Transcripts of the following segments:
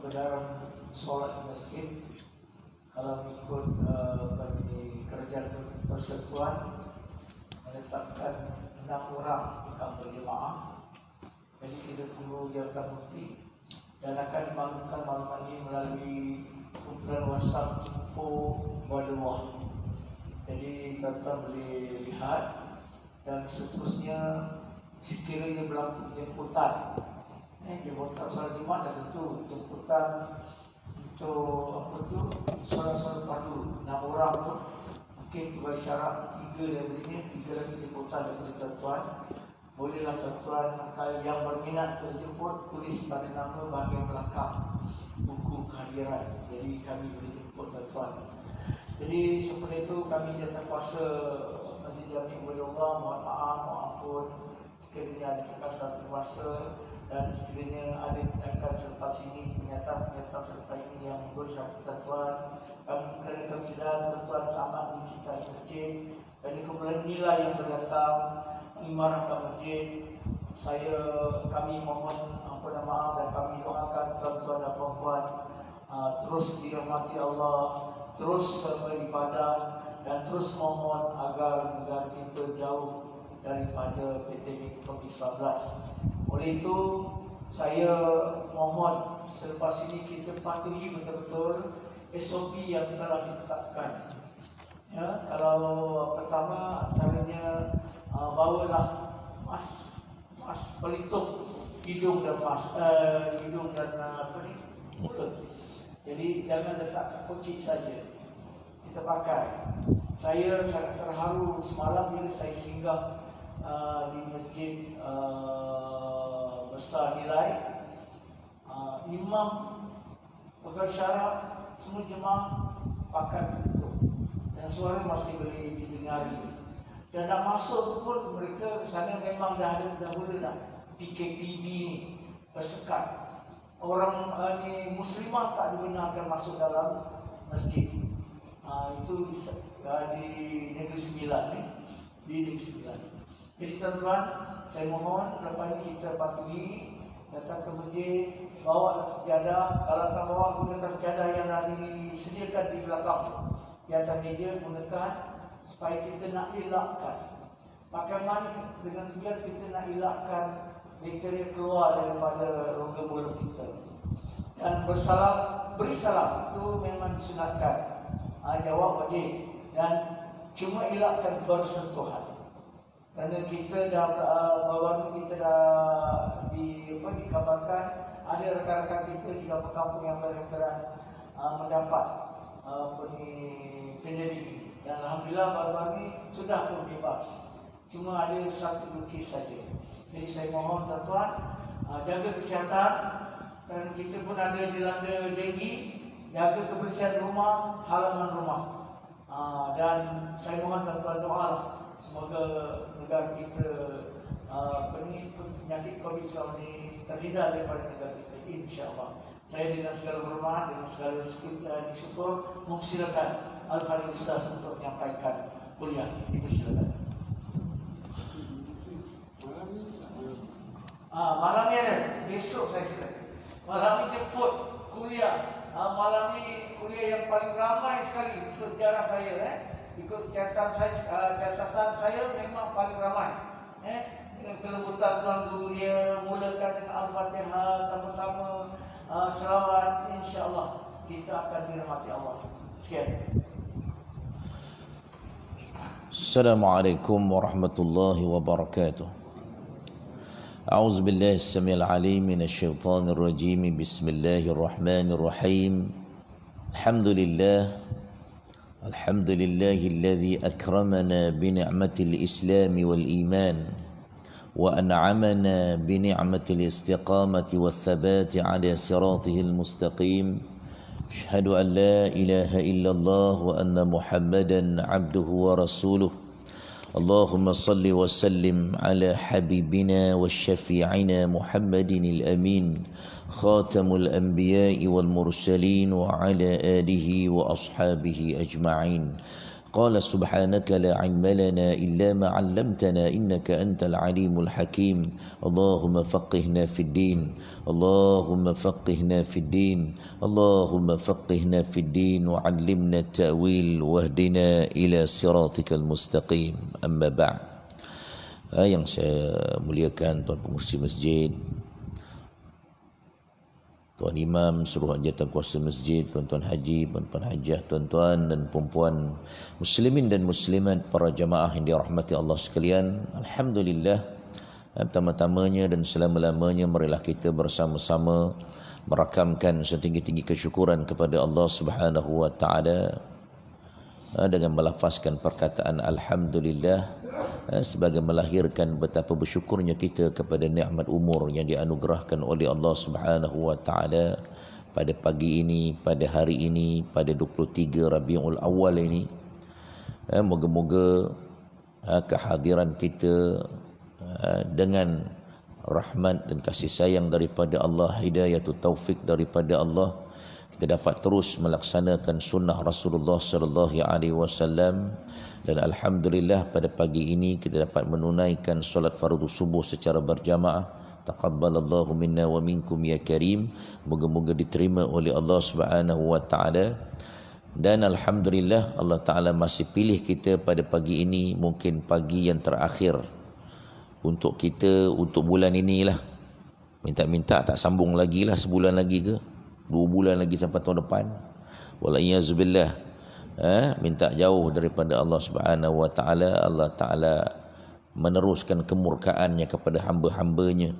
kebenaran solat di masjid kalau ikut bagi kerja persekutuan menetapkan 6 orang akan berjemaah. Jadi kita tunggu jawatan mufti dan akan dimaklumkan malam ini melalui kumpulan WhatsApp info Badawah. Jadi tuan-tuan boleh lihat dan seterusnya sekiranya berlaku jemputan. Jemputan solat Jumaat dah tentu jemputan untuk solat-solat padu 6 orang pun mungkin sebagai syarat 3 daripadanya, 3 lagi jemputan daripada tuan-tuan. Bolehlah tuan-tuan yang berminat terjemput tulis pada nama bahagian belakang buku kehadiran. Jadi kami boleh jemput tuan-tuan. Jadi seperti itu kami jawatan kuasa Masjid Jami' Badawah mohon maaf, mohon ampun sekiranya ada kekalahan kuasa dan sekiranya ada tindakan selepas ini pernyataan serta ini yang bersangkutan tuan. Kerana kami sedar tuan sangat mencintai masjid dan kemudian nilai yang terdatang imarahkan masjid. Kami mohon ampun dan maaf dan kami doakan tuan-tuan dan puan-puan terus dirahmati Allah, terus beribadah dan terus mohon agar negara kita jauh daripada pandemik COVID-19. Oleh itu saya mohon selepas ini kita patuhi betul-betul SOP yang telah ditetapkan. Ya, kalau pertama antaranya bawalah mask pelitup hidung dan mulut. Jadi jangan letak kunci saja kita pakai. Saya sangat terharu semalam bila saya singgah di masjid besar Nilai. Imam pegang syarat semua jemaah pakai pelitup dan suara masih boleh didengari. Dan nak masuk pun mereka sana memang dah ada dahulu dah PKPB ni bersekat. Orang muslimah tak dibenarkan masuk dalam masjid. Itu di Negeri Sembilan ni, di Negeri Sembilan. Jadi tuan-tuan, saya mohon lepas ini kita patuhi, datang ke masjid, bawa sejadah. Kalau tak bawa, gunakan sejadah yang dah disediakan di belakang di atas meja, gunakan supaya kita nak elakkan. Bagaimana dengan tujuan kita nak elakkan bakteri keluar daripada rongga mulut kita. Dan beri salam itu memang disunatkan. Jawab wajib dan cuma elakkan bersentuhan. Kerana kita dah baru kita dah dikabarkan ada rakan-rakan kita di kampung-kampung yang berhampiran mendapat pandemik. Dan alhamdulillah baru-baru ini sudah pun bebas. Cuma ada satu kes saja. Jadi saya mohon tuan-tuan jaga kesihatan dan kita pun ada dilanda denggi, jaga kebersihan rumah, halaman rumah. Dan saya mohon tuan-tuan doalah semoga negara kita penyakit COVID-19 ini terhindar daripada negara kita, insya-Allah. Saya dengan segala hormat, dengan segala syukur mempersilakan Al-Fadhil Ustaz untuk menyampaikan kuliah. Dipersilakan. Malam ni ada, besok saya silakan. Malam ni jemput kuliah. Malam ni kuliah yang paling ramai sekali ikut sejarah saya. Ikut catatan saya memang paling ramai. Dengan kelembutan tuan guru dia mulakan dengan Al-Fatihah sama-sama selawat, insya-Allah kita akan dirahmati Allah. Sekian. Assalamualaikum warahmatullahi wabarakatuh. أعوذ بالله السميع العليم من الشيطان الرجيم بسم الله الرحمن الرحيم الحمد لله الذي أكرمنا بنعمة الإسلام والإيمان وأنعمنا بنعمة الاستقامة والثبات على صراطه المستقيم أشهد أن لا إله إلا الله وأن محمدا عبده ورسوله اللهم صل وسلم على حبيبنا وشفيعنا محمد الأمين خاتم الأنبياء والمرسلين وعلى آله وأصحابه أجمعين قال سبحانك لا علم لنا إلا ما علمتنا إنك أنت العليم الحكيم اللهم فقهنا في الدين اللهم فقهنا في الدين اللهم فقهنا في الدين وعلمنا التأويل واهدنا إلى صراطك المستقيم أما بعد. Yang saya muliakan tuan pengurusi masjid, Tuan Imam, seluruh anggota kuasa masjid, tuan-tuan haji, puan-puan hajah, tuan-tuan dan puan-puan muslimin dan muslimat, para jamaah yang dirahmati Allah sekalian. Alhamdulillah, pertama-tamanya dan selama-lamanya marilah kita bersama-sama merakamkan setinggi-tinggi kesyukuran kepada Allah Subhanahu wa taala dengan melafazkan perkataan alhamdulillah sebagai melahirkan betapa bersyukurnya kita kepada nikmat umur yang dianugerahkan oleh Allah Subhanahu wa taala pada pagi ini, pada hari ini, pada 23 Rabiul Awal ini. Moga-moga kehadiran kita dengan rahmat dan kasih sayang daripada Allah, hidayah atau taufik daripada Allah, kita dapat terus melaksanakan sunnah Rasulullah sallallahu alaihi wasallam. Dan alhamdulillah pada pagi ini kita dapat menunaikan solat fardu subuh secara berjamaah. Taqabbalallahu minna wa minkum ya karim. Moga-moga diterima oleh Allah Subhanahu wa taala. Dan alhamdulillah Allah taala masih pilih kita pada pagi ini, mungkin pagi yang terakhir untuk kita untuk bulan inilah. Minta-minta tak sambung lagi lah, sebulan lagi ke 2 bulan lagi sampai tahun depan. Wala'iyazubillah. Minta jauh daripada Allah Subhanahu wa taala. Allah taala meneruskan kemurkaannya kepada hamba-hambanya.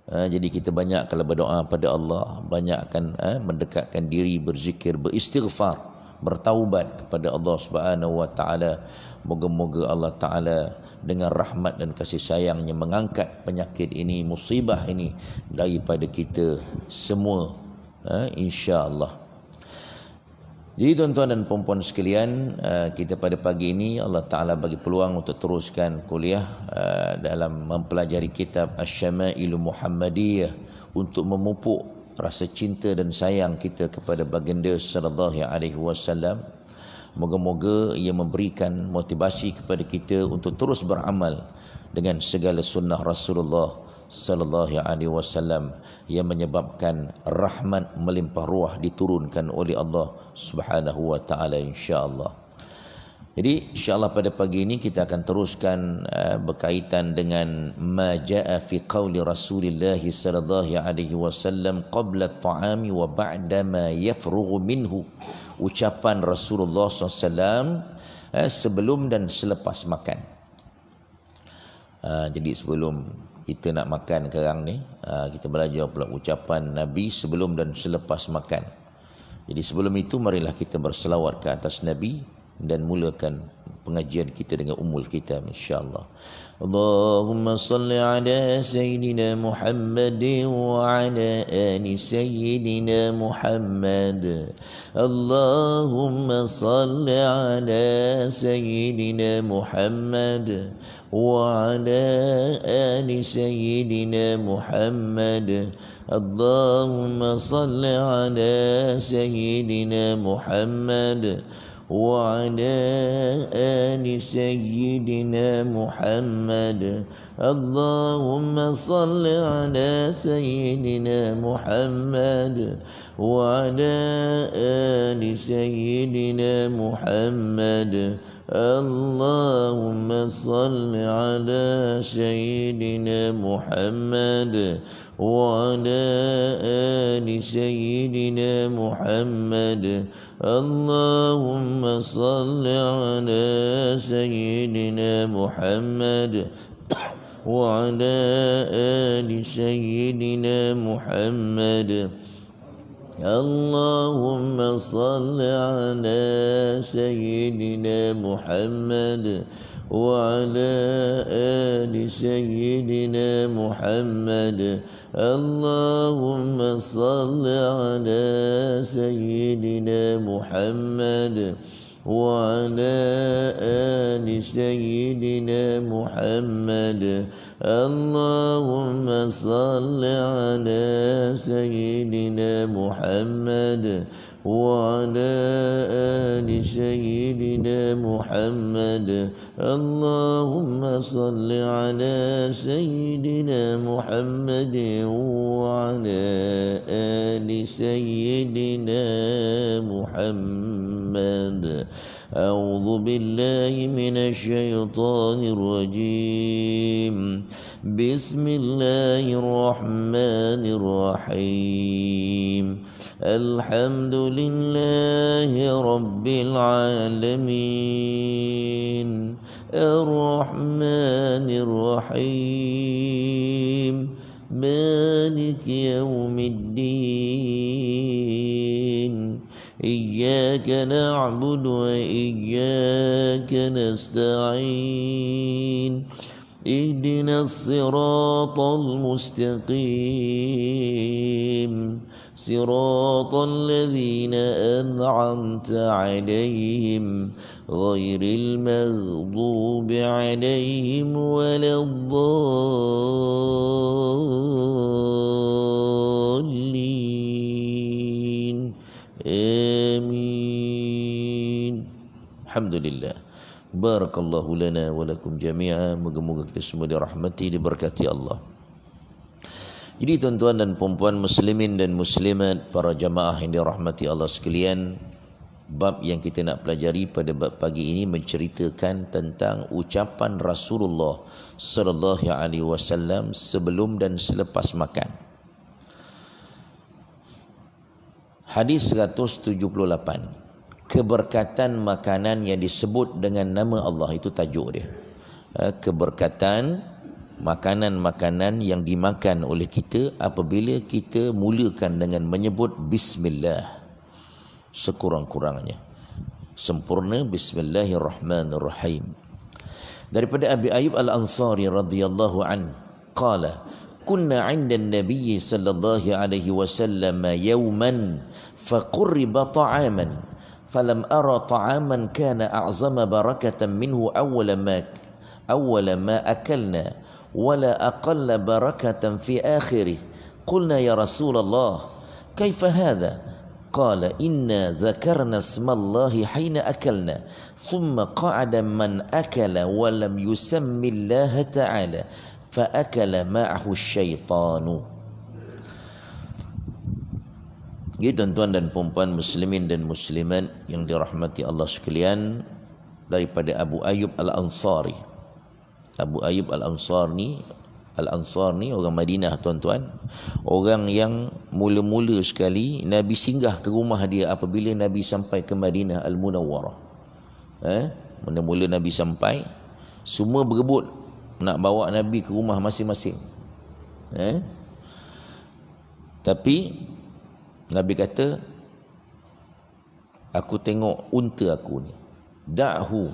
Jadi kita banyak kalau berdoa pada Allah, banyakkan mendekatkan diri, berzikir, beristighfar, bertaubat kepada Allah Subhanahu wa taala. Moga-moga Allah taala dengan rahmat dan kasih sayangnya mengangkat penyakit ini, musibah ini daripada kita semua, insya-Allah. Jadi tuan-tuan dan puan-puan sekalian, kita pada pagi ini Allah Ta'ala bagi peluang untuk teruskan kuliah dalam mempelajari kitab Asy-Syamā'ilu Muhammadiyah untuk memupuk rasa cinta dan sayang kita kepada baginda sallallahu alaihi wasallam. Moga-moga ia memberikan motivasi kepada kita untuk terus beramal dengan segala sunnah Rasulullah sallallahu alaihi wasallam yang menyebabkan rahmat melimpah ruah diturunkan oleh Allah Subhanahu wa taala, insya-Allah. Jadi insya-Allah pada pagi ini kita akan teruskan berkaitan dengan ma jaa fi qauli Rasulillah sallallahu alaihi wasallam qabla at-ta'ami wa ba'da ma yafrughu minhu. Ucapan Rasulullah SAW sebelum dan selepas makan. Jadi sebelum kita nak makan sekarang ni, kita belajar pula ucapan Nabi sebelum dan selepas makan. Jadi sebelum itu marilah kita berselawat ke atas Nabi dan mulakan pengajian kita dengan ummul kitab, insya-Allah. Allahumma salli ala sayyidina Muhammad wa ala ali sayyidina Muhammad. Allahumma salli ala sayyidina Muhammad wa ala ali sayyidina Muhammad. Allahumma salli ala sayyidina Muhammad وعلى آل سيدنا محمد. اللهم صل على سيدنا محمد وعلى آل سيدنا محمد. اللهم صل على سيدنا محمد وعلى آل سيدنا محمد. اللهم صل على سيدنا محمد وعلى آل سيدنا محمد. اللهم صل على سيدنا محمد وعلى آل سيدنا محمد. اللهم صل على سيدنا محمد وعلى آل سيدنا محمد. اللهم صل على سيدنا محمد وعلى آل سيدنا محمد اللهم صل على سيدنا محمد وعلى آل سيدنا محمد أعوذ بالله من الشيطان الرجيم بسم الله الرحمن الرحيم الحمد لله رب العالمين الرحمن الرحيم مالك يوم الدين إياك نعبد وإياك نستعين اهدنا الصراط المستقيم صراط الذين أنعمت عليهم غير المغضوب عليهم ولا الضالين آمين. Alhamdulillah. Barakallahu lana wa lakum jami'a. Moga-moga kita semua dirahmati, diberkati Allah. Jadi tuan-tuan dan puan-puan muslimin dan muslimat, para jamaah yang dirahmati Allah sekalian, bab yang kita nak pelajari pada bab pagi ini menceritakan tentang ucapan Rasulullah sallallahu alaihi wasallam sebelum dan selepas makan. Hadis 178. Keberkatan makanan yang disebut dengan nama Allah, itu tajuk dia. Keberkatan makanan-makanan yang dimakan oleh kita apabila kita mulakan dengan menyebut Bismillah sekurang-kurangnya. Sempurna Bismillahirrahmanirrahim. Daripada Abi Ayyub Al-Ansari radhiyallahu an qala kunna 'inda an-nabiy sallallahu alaihi wasallam yawman faqurriba ta'aman فلم أرى طعاما كان أعظم بركة منه أول ما أكلنا ولا أقل بركة في آخره قلنا يا رسول الله كيف هذا قال إنا ذكرنا اسم الله حين أكلنا ثم قعد من أكل ولم يسم الله تعالى فأكل معه الشيطان. Ya tuan-tuan dan puan-puan muslimin dan muslimat yang dirahmati Allah sekalian, daripada Abu Ayyub Al-Ansari. Abu Ayyub Al-Ansar ni orang Madinah tuan-tuan. Orang yang mula-mula sekali Nabi singgah ke rumah dia apabila Nabi sampai ke Madinah Al-Munawwarah. Mula-mula Nabi sampai, semua berebut nak bawa Nabi ke rumah masing-masing. Tapi Nabi kata, aku tengok unta aku ni, da'hu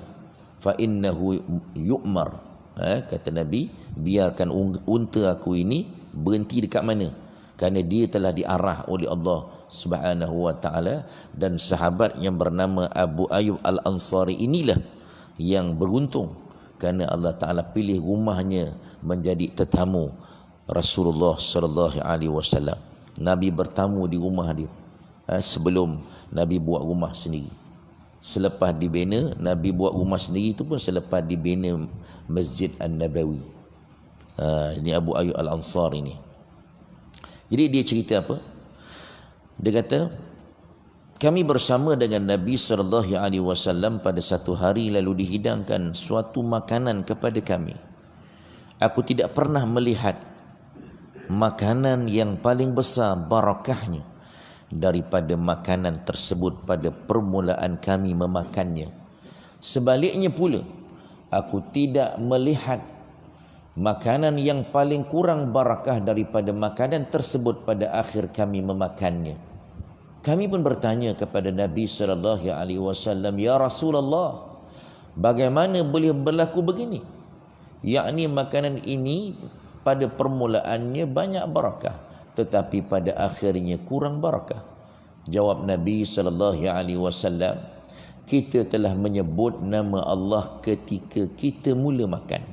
fa innahu yu'mar. Kata Nabi, biarkan unta aku ini berhenti dekat mana, kerana dia telah diarah oleh Allah Subhanahu wa taala. Dan sahabat yang bernama Abu Ayyub Al-Ansari inilah yang beruntung, kerana Allah Taala pilih rumahnya menjadi tetamu Rasulullah sallallahu alaihi wasallam. Nabi bertamu di rumah dia sebelum Nabi buat rumah sendiri. Selepas dibina, Nabi buat rumah sendiri itu pun selepas dibina Masjid An-Nabawi. Ini Abu Ayyub Al-Ansari ini. Jadi dia cerita apa? Dia kata, kami bersama dengan Nabi SAW pada satu hari, lalu dihidangkan suatu makanan kepada kami. Aku tidak pernah melihat makanan yang paling besar barakahnya daripada makanan tersebut pada permulaan kami memakannya. Sebaliknya pula, aku tidak melihat makanan yang paling kurang barakah daripada makanan tersebut pada akhir kami memakannya. Kami pun bertanya kepada Nabi sallallahu alaihi wasallam, ya Rasulullah, bagaimana boleh berlaku begini? Yakni makanan ini pada permulaannya banyak barakah, tetapi pada akhirnya kurang barakah. Jawab Nabi sallallahu alaihi wasallam, kita telah menyebut nama Allah ketika kita mula makan.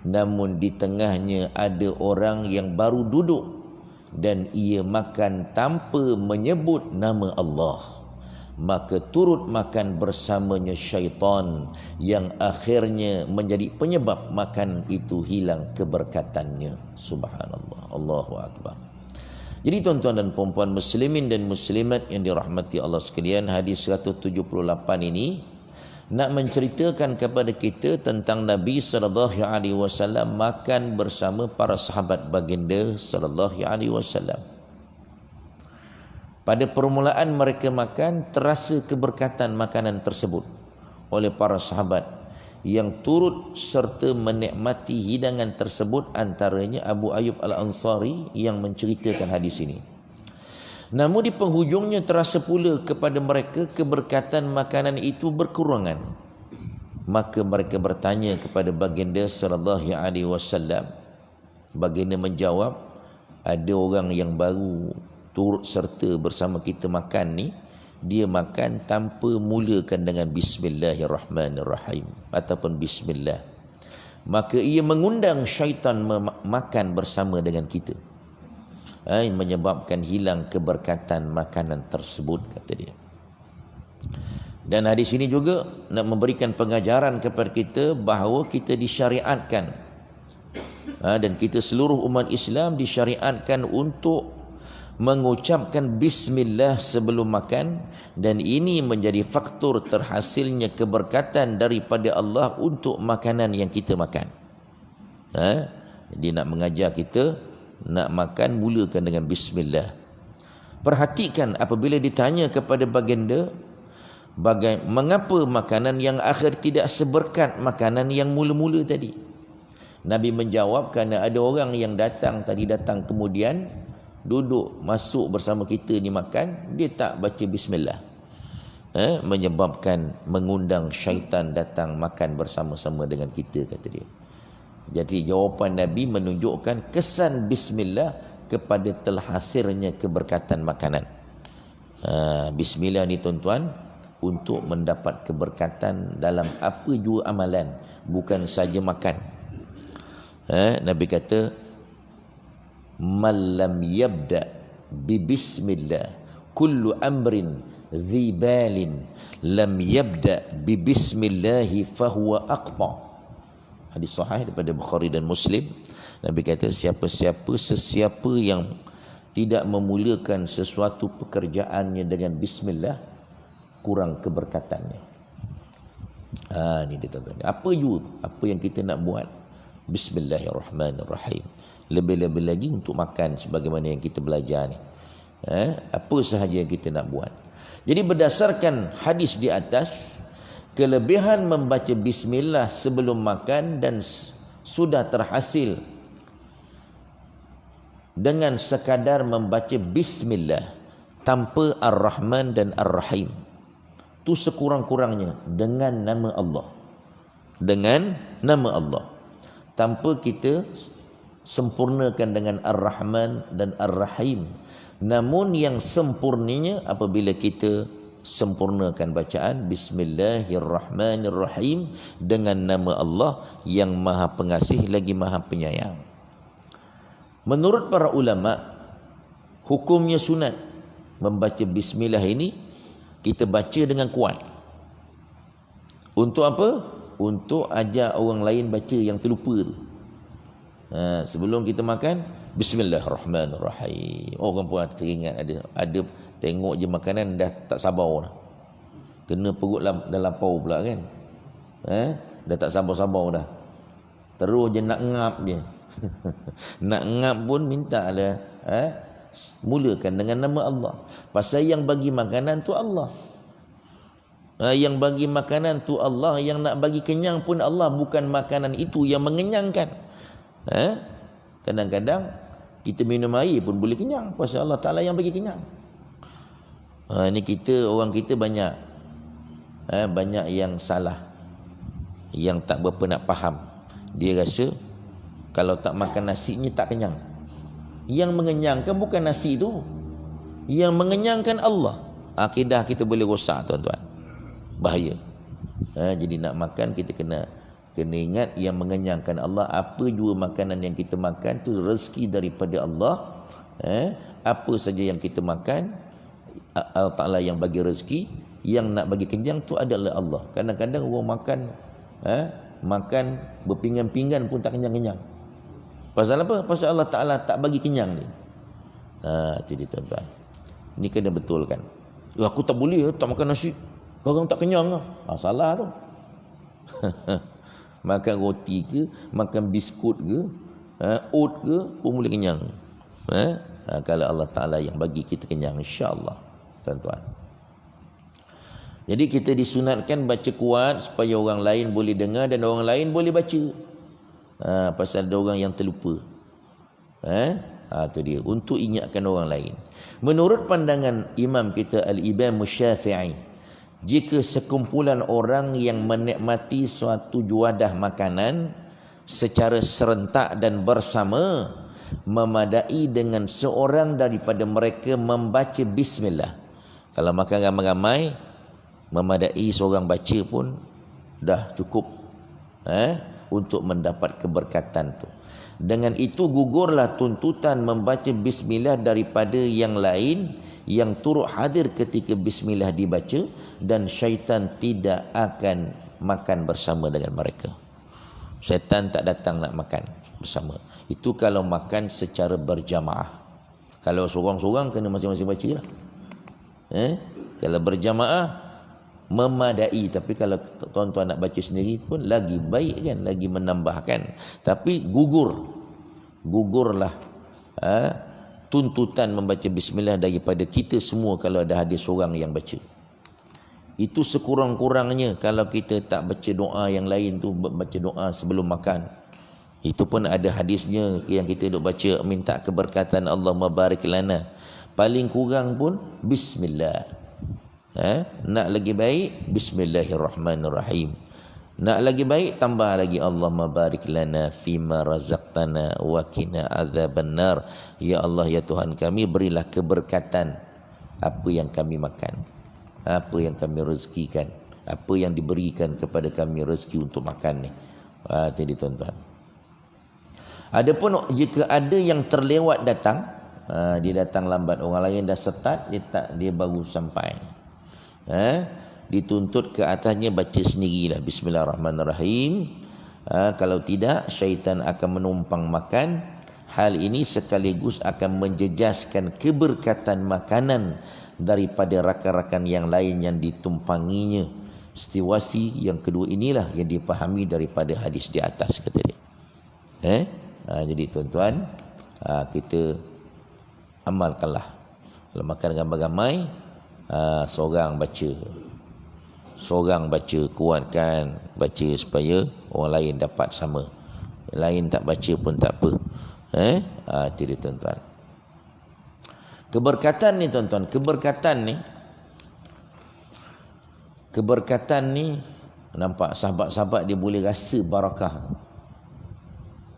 namun di tengahnya ada orang yang baru duduk dan ia makan tanpa menyebut nama Allah, maka turut makan bersamanya syaitan yang akhirnya menjadi penyebab makan itu hilang keberkatannya. Subhanallah, Allahu Akbar. Jadi tuan-tuan dan puan-puan muslimin dan muslimat yang dirahmati Allah sekalian, hadis 178 ini nak menceritakan kepada kita tentang Nabi sallallahu alaihi wasallam makan bersama para sahabat baginda sallallahu alaihi wasallam. Pada permulaan mereka makan, terasa keberkatan makanan tersebut oleh para sahabat yang turut serta menikmati hidangan tersebut, antaranya Abu Ayyub Al-Ansari yang menceritakan hadis ini. Namun di penghujungnya terasa pula kepada mereka keberkatan makanan itu berkurangan. Maka mereka bertanya kepada baginda sallallahu alaihi wasallam. Baginda menjawab, ada orang yang baru turut serta bersama kita makan ni, dia makan tanpa mulakan dengan Bismillahirrahmanirrahim ataupun Bismillah. Maka ia mengundang syaitan makan bersama dengan kita, menyebabkan hilang keberkatan makanan tersebut, kata dia. Dan hadis ini juga nak memberikan pengajaran kepada kita bahawa kita disyariatkan, dan kita seluruh umat Islam disyariatkan untuk mengucapkan bismillah sebelum makan, dan ini menjadi faktor terhasilnya keberkatan daripada Allah untuk makanan yang kita makan. Dia nak mengajar kita nak makan mulakan dengan bismillah. Perhatikan apabila ditanya kepada baginda mengapa makanan yang akhir tidak seberkat makanan yang mula-mula tadi. Nabi menjawab, kerana ada orang yang datang kemudian duduk masuk bersama kita ni makan, dia tak baca bismillah, menyebabkan mengundang syaitan datang makan bersama-sama dengan kita, kata dia. Jadi jawapan Nabi menunjukkan kesan bismillah kepada terhasilnya keberkatan makanan. Bismillah ni tuan-tuan untuk mendapat keberkatan dalam apa jua amalan, bukan saja makan. Nabi kata, man lam yabda bi bismillah kullu amrin dhi balin lam yabda bi bismillah fahuwa aqta. Hadis sahih daripada Bukhari dan Muslim. Nabi kata, sesiapa yang tidak memulakan sesuatu pekerjaannya dengan bismillah, kurang keberkatannya. Ni dia tuan-tuan. Apa yang kita nak buat, Bismillahirrahmanirrahim. Lebih-lebih lagi untuk makan sebagaimana yang kita belajar ni. Apa sahaja yang kita nak buat. Jadi berdasarkan hadis di atas, kelebihan membaca bismillah sebelum makan dan sudah terhasil dengan sekadar membaca bismillah tanpa ar-Rahman dan ar-Rahim, itu sekurang-kurangnya dengan nama Allah. Dengan nama Allah, tanpa kita sempurnakan dengan ar-Rahman dan ar-Rahim. Namun yang sempurnanya apabila kita sempurnakan bacaan Bismillahirrahmanirrahim dengan nama Allah yang Maha Pengasih lagi Maha Penyayang. Menurut para ulama, hukumnya sunat membaca bismillah ini kita baca dengan kuat. Untuk apa? Untuk ajar orang lain baca yang terlupa tu. Sebelum kita makan, Bismillahirrahmanirrahim. Orang pun teringat, ada tengok je makanan dah tak sabar dah. Kena perut dah lapau pula kan. Dah tak sabar-sabar dah. Terus je nak ngap je. Nak ngap pun minta lah. Mulakan dengan nama Allah. Pasal yang bagi makanan tu Allah. Yang bagi makanan tu Allah, yang nak bagi kenyang pun Allah, bukan makanan itu yang mengenyangkan. Kadang-kadang kita minum air pun boleh kenyang, pasal Allah Ta'ala yang bagi kenyang. Ini orang kita banyak yang salah, yang tak berapa nak faham. Dia rasa kalau tak makan nasinya tak kenyang. Yang mengenyangkan bukan nasi tu, yang mengenyangkan Allah. Akidah kita boleh rosak tuan-tuan, bahaya. Jadi nak makan kita kena Kena ingat yang mengenyangkan Allah, apa jua makanan yang kita makan tu rezeki daripada Allah. Apa saja yang kita makan, Allah Ta'ala yang bagi rezeki. Yang nak bagi kenyang tu adalah Allah. Kadang-kadang orang makan berpinggan-pinggan pun tak kenyang-kenyang. Pasal apa? Pasal Allah Ta'ala tak bagi kenyang ni. Itu dia tuan-tuan. Ni kena betulkan. Aku tak boleh tak makan nasi, orang tak kenyang lah. Salah tu. Makan roti ke, makan biskut ke, oat ke pun boleh kenyang. Kalau Allah Ta'ala yang bagi kita kenyang, insya-Allah tuan-tuan. Jadi kita disunatkan baca kuat supaya orang lain boleh dengar dan orang lain boleh baca. Pasal ada orang yang terlupa. Itu dia, untuk ingatkan orang lain. Menurut pandangan imam kita Al-Imam Syafi'i, jika sekumpulan orang yang menikmati suatu juadah makanan secara serentak dan bersama, memadai dengan seorang daripada mereka membaca bismillah. Kalau makan ramai-ramai, memadai seorang baca pun dah cukup untuk mendapat keberkatan tu. Dengan itu gugurlah tuntutan membaca bismillah daripada yang lain yang turut hadir ketika bismillah dibaca, dan syaitan tidak akan makan bersama dengan mereka. Syaitan tak datang nak makan bersama. Itu kalau makan secara berjamaah. Kalau seorang-seorang kena masing-masing baca lah. Kalau berjamaah memadai, tapi kalau tuan-tuan nak baca sendiri pun lagi baik kan, lagi menambahkan. Tapi gugurlah tuntutan membaca bismillah daripada kita semua kalau ada hadis seorang yang baca. Itu sekurang-kurangnya. Kalau kita tak baca doa yang lain tu, baca doa sebelum makan, itu pun ada hadisnya yang kita duk baca, minta keberkatan Allahumma barik lana. Paling kurang pun bismillah. Nak lagi baik bismillahirrahmanirrahim. Nak lagi baik tambah lagi Allahumma barik lana fima razaqtana wa qina adzabannar. Ya Allah, ya Tuhan kami, berilah keberkatan apa yang kami makan, apa yang kami rezekikan, apa yang diberikan kepada kami rezeki untuk makan ni. Jadi tuan-tuan, adapun jika ada yang terlewat datang, dia datang lambat, orang lain dah start, dia baru sampai, dituntut ke atasnya baca sendirilah bismillahirrahmanirrahim. Kalau tidak, syaitan akan menumpang makan. Hal ini sekaligus akan menjejaskan keberkatan makanan daripada rakan-rakan yang lain yang ditumpanginya. Situasi yang kedua inilah yang dipahami daripada hadis di atas, kata dia. Jadi tuan-tuan, kita amalkanlah. Kalau makan ramai-ramai, seorang baca, kuatkan baca supaya orang lain dapat sama. Lain tak baca pun tak apa. Itu dia tuan-tuan. Keberkatan ni tuan-tuan, keberkatan ni nampak sahabat-sahabat dia boleh rasa barakah.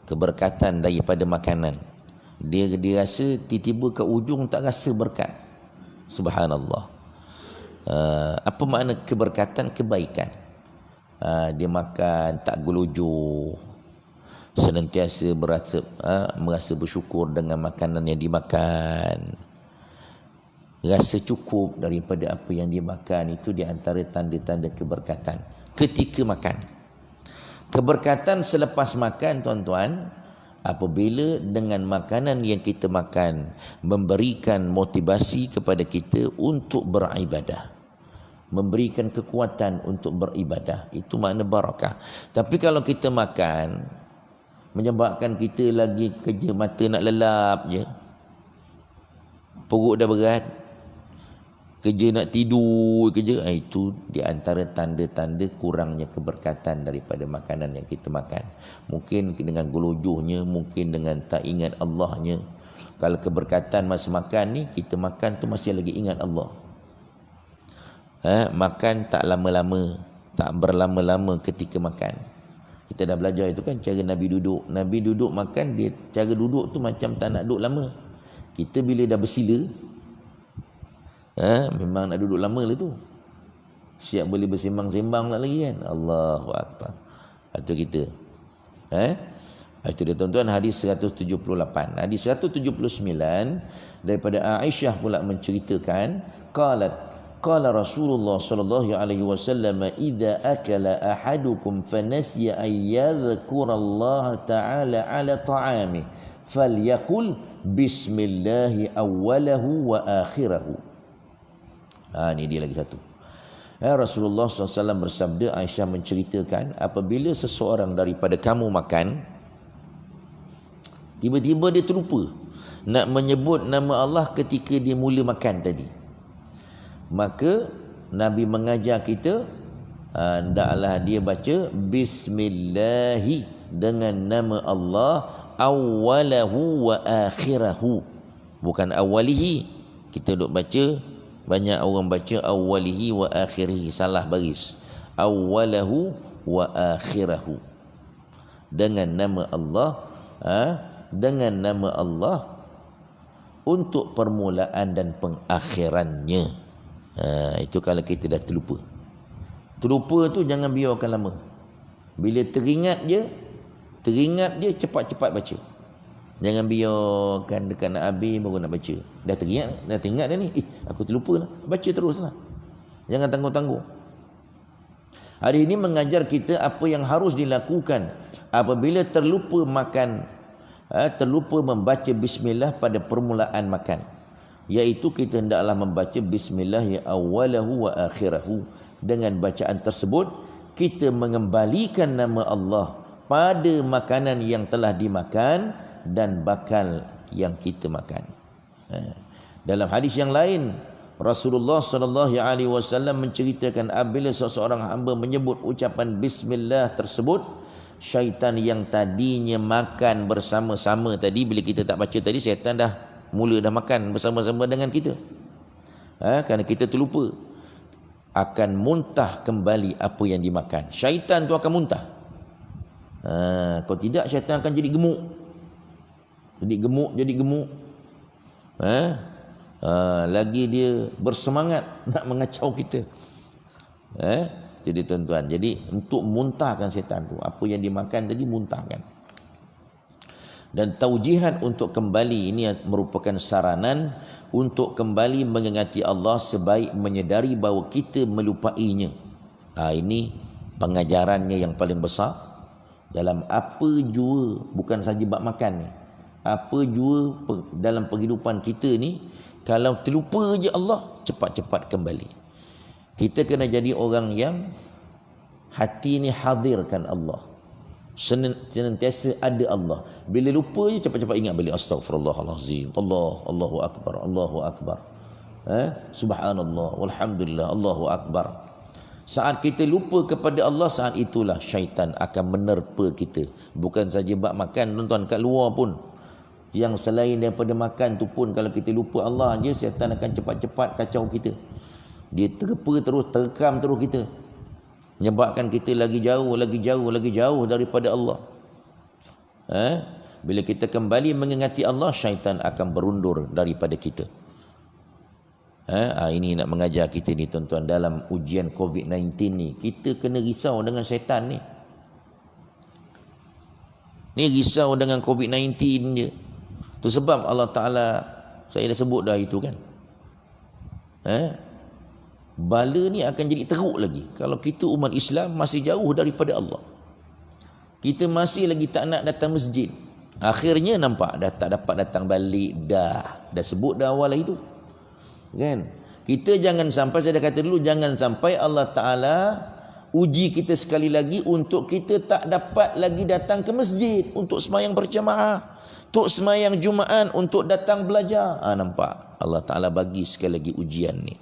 Keberkatan daripada makanan. Dia rasa tiba-tiba ke ujung tak rasa berkat. Subhanallah. Apa makna keberkatan? Kebaikan. Dia makan tak gelojoh, senantiasa merasa bersyukur dengan makanan yang dimakan, rasa cukup daripada apa yang dia makan. Itu di antara tanda-tanda keberkatan ketika makan. Keberkatan selepas makan tuan-tuan, apabila dengan makanan yang kita makan memberikan motivasi kepada kita untuk beribadah, memberikan kekuatan untuk beribadah, itu makna barakah. Tapi kalau kita makan menyebabkan kita lagi kerja mata nak lelap je, perut dah berat, kerja nak tidur kerja, itu di antara tanda-tanda kurangnya keberkatan daripada makanan yang kita makan. Mungkin dengan gelojohnya, mungkin dengan tak ingat Allahnya. Kalau keberkatan masa makan ni, kita makan tu masih lagi ingat Allah. Makan tak lama-lama, tak berlama-lama ketika makan. Kita dah belajar itu kan, cara Nabi duduk. Nabi duduk makan, dia cara duduk tu macam tak nak duduk lama. Kita bila dah bersila, memang nak duduk lama lah tu. Siap boleh bersembang-sembang lah lagi kan. Allahu Akbar. Itu kita. Itu dia tuan-tuan, hadis 178. Hadis 179 daripada Aisyah pula menceritakan, qala Rasulullah sallallahu alaihi wasallam, idza akala ahadukum fanasiya an yadhkura Allah taala ala ta'ami falyaqul bismillah awwalahu wa akhirahu. Ini dia lagi satu. Rasulullah SAW bersabda, Aisyah menceritakan, apabila seseorang daripada kamu makan, tiba-tiba dia terlupa nak menyebut nama Allah ketika dia mula makan tadi, maka Nabi mengajar kita, hendaklah dia baca bismillahi, dengan nama Allah, awwalahu wa akhirahu, bukan awalihi. Kita duk baca, banyak orang baca awalihi wa akhirihi, salah baris. Awwalahu wa akhirahu, dengan nama Allah, dengan nama Allah untuk permulaan dan pengakhirannya. Itu kalau kita dah terlupa. Terlupa tu jangan biarkan lama. Bila teringat dia cepat-cepat baca. Jangan biarkan dekat nak habis baru nak baca. Dah teringat dah ni. Aku terlupa lah. Baca teruslah. Jangan tangguh-tangguh. Hari ini mengajar kita apa yang harus dilakukan apabila terlupa makan, terlupa membaca bismillah pada permulaan makan. Iaitu kita hendaklah membaca bismillah ya awwalahu wa akhirahu. Dengan bacaan tersebut kita mengembalikan nama Allah pada makanan yang telah dimakan dan bakal yang kita makan. Dalam hadis yang lain, Rasulullah sallallahu alaihi wasallam menceritakan, apabila seseorang hamba menyebut ucapan bismillah tersebut, syaitan yang tadinya makan bersama-sama tadi, bila kita tak baca tadi, syaitan dah makan bersama-sama dengan kita. Kerana kita terlupa, akan muntah kembali apa yang dimakan. Syaitan tu akan muntah. Kalau tidak, syaitan akan jadi gemuk. Jadi gemuk. Lagi dia bersemangat nak mengacau kita. Jadi tuan-tuan, jadi untuk muntahkan syaitan tu, apa yang dimakan tadi muntahkan. Dan taujihan untuk kembali ini merupakan saranan untuk kembali mengingati Allah sebaik menyedari bahawa kita melupainya. Ini pengajarannya yang paling besar dalam apa jua, bukan saja bab makan ni. Apa jua dalam kehidupan kita ni, kalau terlupa je Allah, cepat-cepat kembali. Kita kena jadi orang yang hati ni hadirkan Allah, senantiasa ada Allah. Bila lupa je cepat-cepat ingat balik, astagfirullahalazim, Allahu akbar, Allahu akbar, subhanallah, walhamdulillah, Allahu akbar. Saat kita lupa kepada Allah, saat itulah syaitan akan menerpa kita. Bukan saja bab makan, tuan-tuan, kat luar pun, yang selain daripada makan tu pun, kalau kita lupa Allah je, syaitan akan cepat-cepat kacau kita. Dia terpa terus, terkam terus kita, menyebabkan kita lagi jauh daripada Allah. Bila kita kembali mengingati Allah, syaitan akan berundur daripada kita. Ini nak mengajar kita ni tuan-tuan, dalam ujian COVID-19 ni, kita kena risau dengan syaitan ni. Ni risau dengan COVID-19 je. Tu sebab Allah Ta'ala, saya dah sebut dah itu kan, bala ni akan jadi teruk lagi kalau kita umat Islam masih jauh daripada Allah. Kita masih lagi tak nak datang masjid. Akhirnya nampak dah tak dapat datang balik. Dah sebut dah awal itu kan. Kita jangan sampai, saya dah kata dulu, jangan sampai Allah Ta'ala uji kita sekali lagi untuk kita tak dapat lagi datang ke masjid untuk sembahyang berjamaah, untuk sembahyang Jumaat, untuk datang belajar. Nampak Allah Ta'ala bagi sekali lagi ujian ni.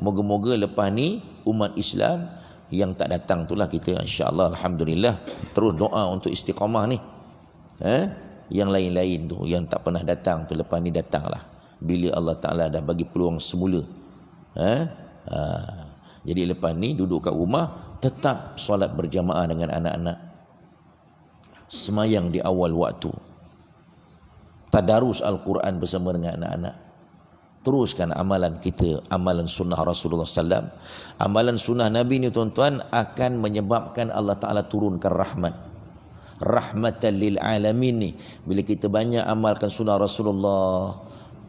Moga-moga lepas ni umat Islam yang tak datang itulah kita, insya-Allah, alhamdulillah, terus doa untuk istiqamah ni. Yang lain-lain tu yang tak pernah datang tu, lepas ni datanglah bila Allah Ta'ala dah bagi peluang semula. Jadi lepas ni duduk kat rumah, tetap solat berjamaah dengan anak-anak, semayang di awal waktu, tadarus Al-Quran bersama dengan anak-anak, teruskan amalan kita, amalan sunnah Rasulullah SAW. Amalan sunnah Nabi ni tuan-tuan akan menyebabkan Allah Ta'ala turunkan rahmat. Rahmatan lil alamin ni. Bila kita banyak amalkan sunnah Rasulullah,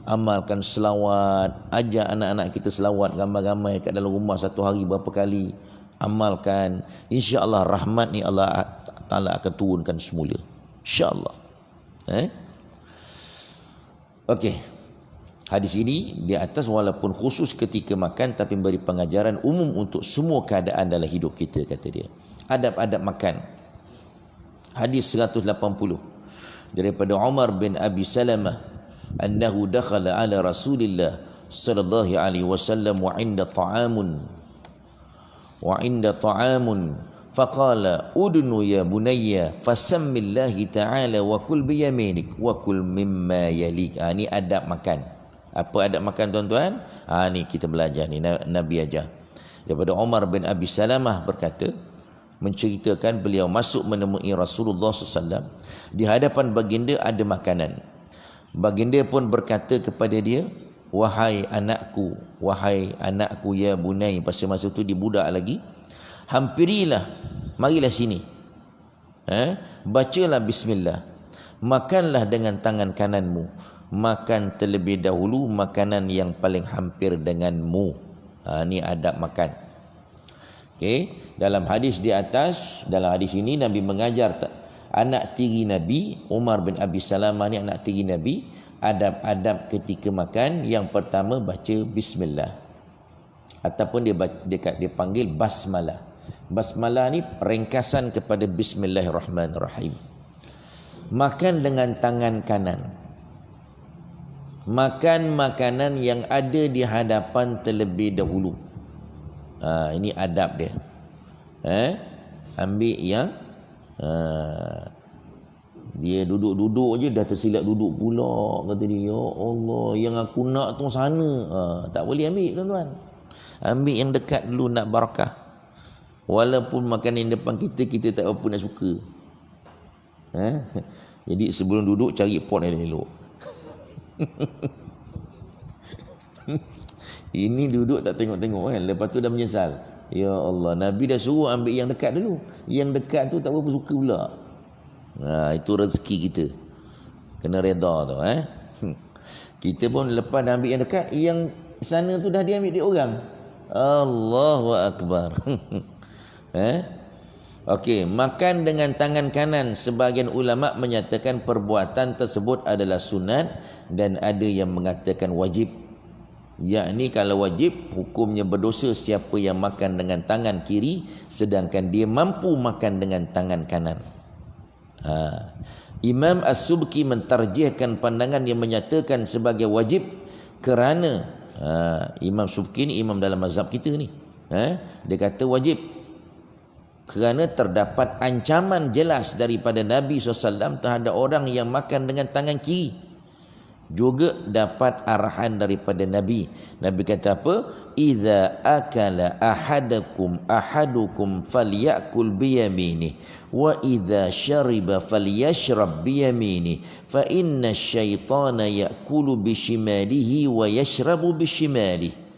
amalkan selawat, ajak anak-anak kita selawat ramai-ramai kat dalam rumah satu hari berapa kali, amalkan, insya-Allah rahmat ni Allah Ta'ala akan turunkan semula, insya-Allah. Okey, hadis ini di atas walaupun khusus ketika makan tapi beri pengajaran umum untuk semua keadaan dalam hidup kita, kata dia. Adab-adab makan. Hadis 180 daripada Umar bin Abi Salamah annahu dakhala ala Rasulillah sallallahu alaihi wasallam wa inda ta'amun faqala udnu ya bunayya fasammillahi ta'ala wa kul biyaminik wa kul mimma yalik. Ni adab makan. Apa adab makan tuan-tuan? Ni kita belajar ni, Nabi ajar. Daripada Umar bin Abi Salamah berkata, menceritakan beliau masuk menemui Rasulullah SAW. Di hadapan baginda ada makanan. Baginda pun berkata kepada dia, wahai anakku ya bunai. Pasal masa tu dia budak lagi. Hampirilah, marilah sini. Bacalah bismillah. Makanlah dengan tangan kananmu. Makan terlebih dahulu makanan yang paling hampir denganmu. Ni adab makan. Okey, dalam hadis di atas, dalam hadis ini Nabi mengajar anak tiri Nabi, Umar bin Abi Salamah ni anak tiri Nabi, adab-adab ketika makan. Yang pertama baca bismillah, ataupun dia panggil basmalah. Basmalah ni ringkasan kepada bismillahirrahmanirrahim. Makan dengan tangan kanan. Makan makanan yang ada di hadapan terlebih dahulu. Ini adab dia. Ambil yang dia duduk-duduk je dah tersilap duduk pula, kata dia, ya Allah, yang aku nak tu sana. Tak boleh ambil tuan-tuan. Ambil yang dekat dulu, nak barakah. Walaupun makanan yang depan kita tak apa nak suka. Jadi sebelum duduk cari pot yang elok. Ini duduk tak tengok-tengok kan. Lepas tu dah menyesal. Ya Allah, Nabi dah suruh ambil yang dekat dulu. Yang dekat tu tak berapa suka pula. Itu rezeki kita. Kena reda tu. Kita pun lepas dah ambil yang dekat, yang sana tu dah diambil dia orang. Allahu Akbar. Okey, makan dengan tangan kanan. Sebahagian ulama menyatakan perbuatan tersebut adalah sunat dan ada yang mengatakan wajib. Yakni kalau wajib, hukumnya berdosa siapa yang makan dengan tangan kiri sedangkan dia mampu makan dengan tangan kanan. Imam As-Subki mentarjihkan pandangan yang menyatakan sebagai wajib kerana Imam Subki ni imam dalam mazhab kita ni. Dia kata wajib kerana terdapat ancaman jelas daripada Nabi SAW terhadap orang yang makan dengan tangan kiri. Juga dapat arahan daripada Nabi. Nabi kata apa? Idza akala ahadukum falyakul biyaminih wa idza syariba falyashrab biyaminih fa inna syaitana yakulu bishimalihi wa yashrabu bishimalihi.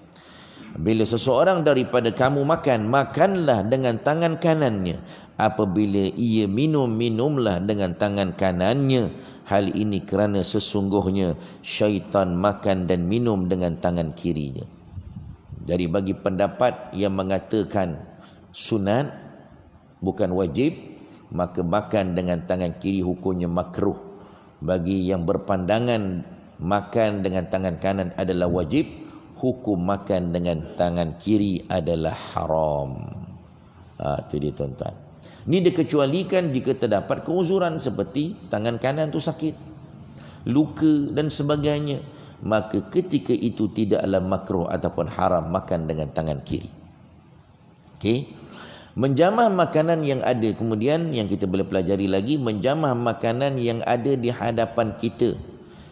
Bila seseorang daripada kamu makan, makanlah dengan tangan kanannya. Apabila ia minum, minumlah dengan tangan kanannya. Hal ini kerana sesungguhnya syaitan makan dan minum dengan tangan kirinya. Jadi bagi pendapat yang mengatakan sunat bukan wajib, maka makan dengan tangan kiri hukumnya makruh. Bagi yang berpandangan makan dengan tangan kanan adalah wajib, hukum makan dengan tangan kiri adalah haram. Itu dia tuan-tuan. Ini dikecualikan jika terdapat keuzuran seperti tangan kanan tu sakit, luka dan sebagainya. Maka ketika itu tidaklah makruh ataupun haram makan dengan tangan kiri. Okey. Menjamah makanan yang ada, kemudian yang kita boleh pelajari lagi, menjamah makanan yang ada di hadapan kita.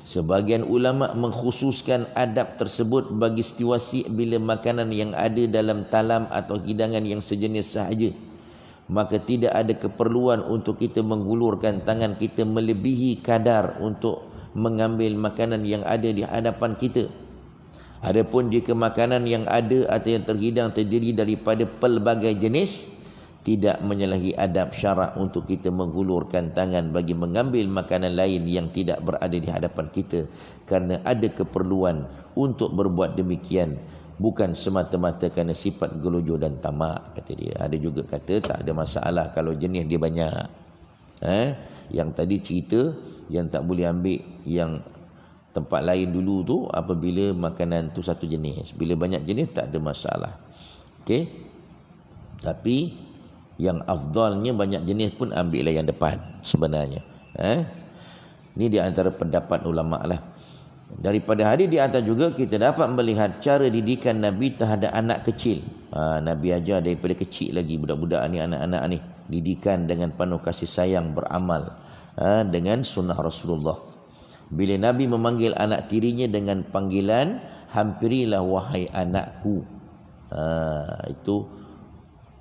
Sebahagian ulama mengkhususkan adab tersebut bagi situasi bila makanan yang ada dalam talam atau hidangan yang sejenis sahaja. Maka tidak ada keperluan untuk kita menggulurkan tangan kita melebihi kadar untuk mengambil makanan yang ada di hadapan kita. Adapun jika makanan yang ada atau yang terhidang terdiri daripada pelbagai jenis, tidak menyalahi adab syarak untuk kita menggulurkan tangan bagi mengambil makanan lain yang tidak berada di hadapan kita, kerana ada keperluan untuk berbuat demikian, bukan semata-mata kerana sifat gelojo dan tamak, kata dia. Ada juga kata tak ada masalah kalau jenis dia banyak. Yang tadi cerita yang tak boleh ambil yang tempat lain dulu tu apabila makanan tu satu jenis. Bila banyak jenis tak ada masalah. Okey. Tapi yang afdalnya banyak jenis pun ambillah yang depan sebenarnya. Ini di antara pendapat ulama lah. Daripada hadis di atas juga kita dapat melihat cara didikan Nabi terhadap anak kecil. Nabi ajar daripada kecil lagi budak-budak ni, anak-anak ni, didikan dengan penuh kasih sayang, beramal dengan sunnah Rasulullah. Bila Nabi memanggil anak tirinya dengan panggilan, hampirilah wahai anakku. Itu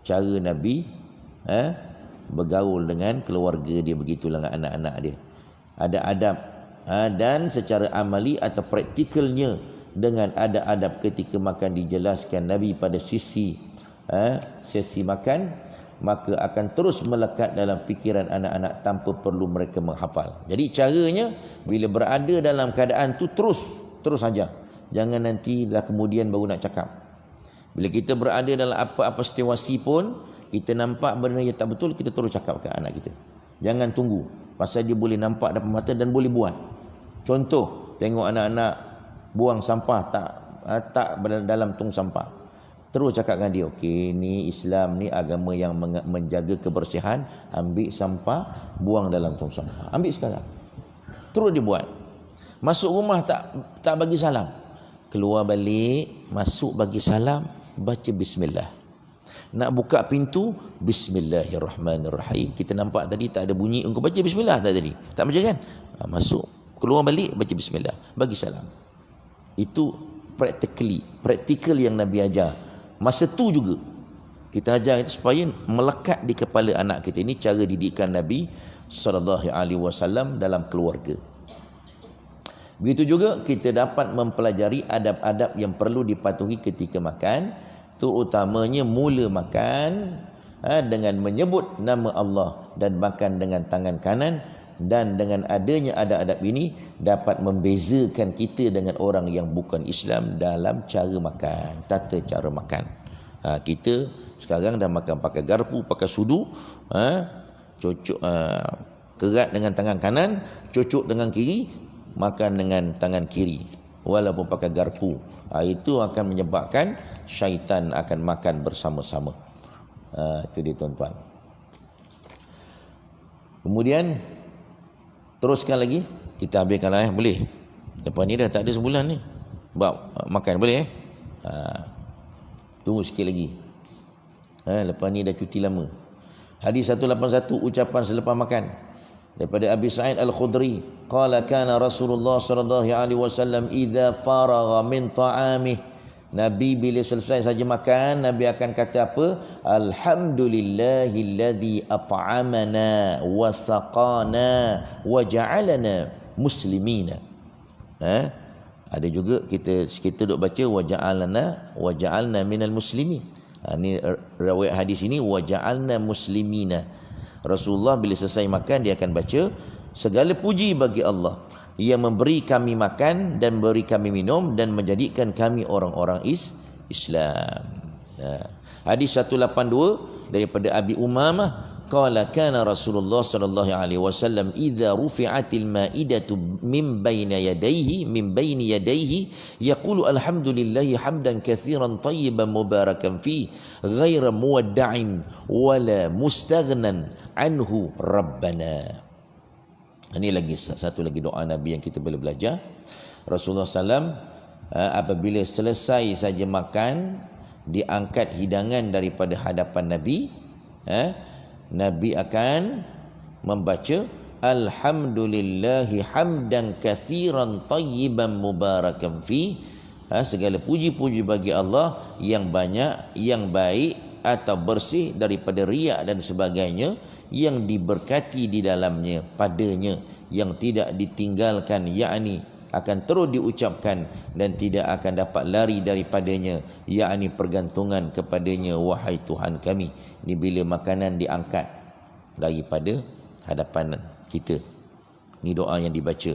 cara Nabi bergaul dengan keluarga dia, begitulah dengan anak-anak dia. Ada adab dan secara amali atau praktikalnya dengan ada adab ketika makan dijelaskan Nabi pada sesi makan, maka akan terus melekat dalam fikiran anak-anak tanpa perlu mereka menghafal. Jadi caranya bila berada dalam keadaan tu terus saja. Jangan nanti lah kemudian baru nak cakap. Bila kita berada dalam apa-apa situasi pun, kita nampak benda yang tak betul, kita terus cakap ke anak kita. Jangan tunggu, pasal dia boleh nampak depan mata dan boleh buat. Contoh, tengok anak-anak buang sampah tak dalam tong sampah. Terus cakap dengan dia, okey, ni Islam ni agama yang menjaga kebersihan, ambil sampah, buang dalam tong sampah. Ambil sekarang. Terus dia buat. Masuk rumah tak bagi salam. Keluar balik, masuk bagi salam, baca bismillah. Nak buka pintu, bismillahirrahmanirrahim. Kita nampak tadi tak ada bunyi, engkau baca bismillah tak tadi? Tak baca kan? Masuk, keluar balik, baca bismillah, bagi salam. Itu praktikal yang Nabi ajar. Masa tu juga kita ajar itu supaya melekat di kepala anak kita. Ini cara didikan Nabi SAW dalam keluarga. Begitu juga kita dapat mempelajari adab-adab yang perlu dipatuhi ketika makan, terutamanya mula makan dengan menyebut nama Allah dan makan dengan tangan kanan. Dan dengan adanya adab-adab ini dapat membezakan kita dengan orang yang bukan Islam dalam cara makan, tata cara makan. Kita sekarang dah makan pakai garpu, pakai sudu, cocok kerat dengan tangan kanan, cocok dengan kiri, makan dengan tangan kiri walaupun pakai garpu. Itu akan menyebabkan syaitan akan makan bersama-sama. Itu dia tuan-tuan. Kemudian teruskan lagi, kita habiskanlah boleh. Lepas ni dah tak ada sebulan ni. Bab makan boleh tunggu sikit lagi. Lepas ni dah cuti lama. Hadis 181, ucapan selepas makan. Daripada Abi Sa'id Al-Khudri, qala kana Rasulullah sallallahu alaihi wasallam idza faragha min ta'amih. Nabi bila selesai saja makan, Nabi akan kata apa? Alhamdulillahilladzi at'amana wa saqana wa ja'alana muslimina. Ada juga kita duk baca wa ja'alna minal muslimin. Ini riwayat hadis ini wa ja'alna muslimina. Rasulullah bila selesai makan dia akan baca, segala puji bagi Allah yang memberi kami makan dan memberi kami minum dan menjadikan kami orang-orang Islam. Hadis 182 daripada Abi Umamah, qala kana Rasulullah sallallahu alaihi wasallam idza rufi'atil ma'idatu min baini yadayhi yaqulu alhamdulillahi hamdan katsiran tayyiban mubarakan fi ghaira muwadda'in wala mustaghnan anhu rabbana. Ini lagi satu lagi doa Nabi yang kita boleh belajar. Rasulullah SAW apabila selesai saja makan, diangkat hidangan daripada hadapan Nabi, Nabi akan membaca alhamdulillahi hamdan katsiran tayyiban mubarakan fi. Segala puji-puji bagi Allah yang banyak, yang baik atau bersih daripada riak dan sebagainya, yang diberkati di dalamnya padanya, yang tidak ditinggalkan, yakni akan terus diucapkan dan tidak akan dapat lari daripadanya, yakni pergantungan kepadanya, wahai Tuhan kami. Ini bila makanan diangkat daripada hadapan kita. Ini doa yang dibaca.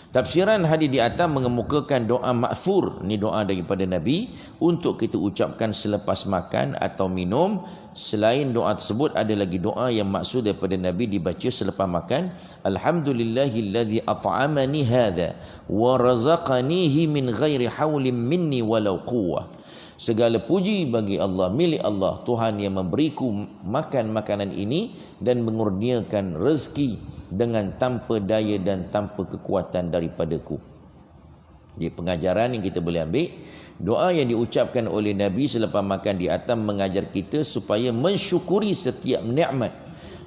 Tafsiran hadis di atas mengemukakan doa ma'thur. Ini doa daripada Nabi untuk kita ucapkan selepas makan atau minum. Selain doa tersebut, ada lagi doa yang maksud daripada Nabi dibaca selepas makan. Alhamdulillahilladzi at'amani hadha wa razaqanihi min ghairi hawlin minni walau quwwah. Segala puji bagi Allah, milik Allah, Tuhan yang memberiku makan makanan ini dan mengurniakan rezeki dengan tanpa daya dan tanpa kekuatan daripadaku. Jadi pengajaran yang kita boleh ambil, doa yang diucapkan oleh Nabi selepas makan di atas mengajar kita supaya mensyukuri setiap nikmat